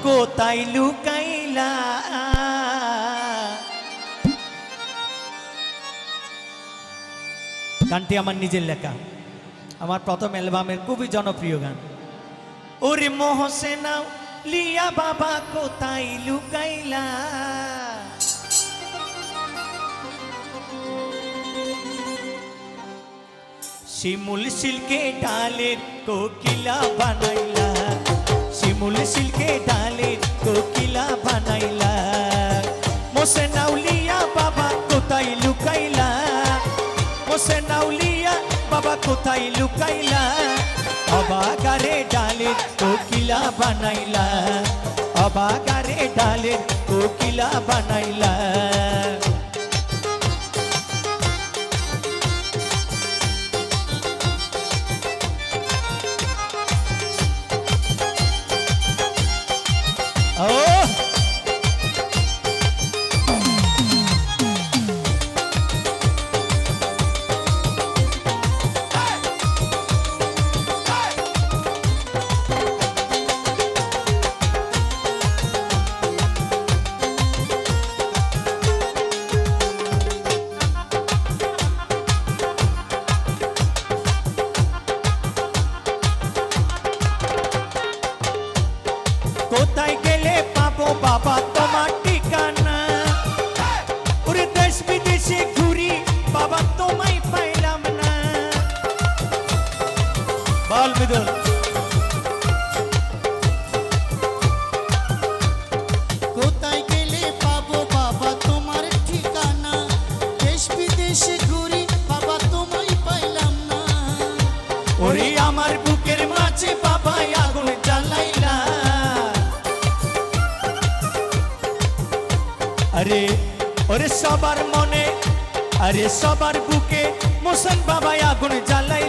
কোথায় লুকাইলা। গানটি আমার নিজের লেখা, আমার প্রথম অ্যালবামের খুবই জনপ্রিয় গান। ওরে মোহসেনা লিয়া বাবা কোথায় লুকাইলা, শিমুল সিল্কে ডালের কোকিলা বানাইলা, শিমুল সিল্কে ডালের কোকিলা বানাইলা। মোহসেনা লিয়া বাবা কোথায় লুকাইলা, মোহসেনা লিয়া বাবা কোথায় লুকাইলা। অবাগারে ডালের কোকিলা বানাইলা, অবাগারে ডালের কোকিলা বানাইলা। কোথায় গেলে পাবো বাবা তোমার ঠিকানা, ওরে দেশ বিদেশে ঘুরি বাবা তোমায় পাইলাম না। বল বিদুল। কোথায় গেলে পাবো বাবা তোমার ঠিকানা, দেশ বিদেশে ঘুরি বাবা তোমায় পাইলাম না। ওরে আমার বুকের মাঝে বাবা আগুন জ্বালাইলা। আরে ওরে সবার মনে, আরে সবার বুকে মোহসেন বাবা আগুন জ্বালাই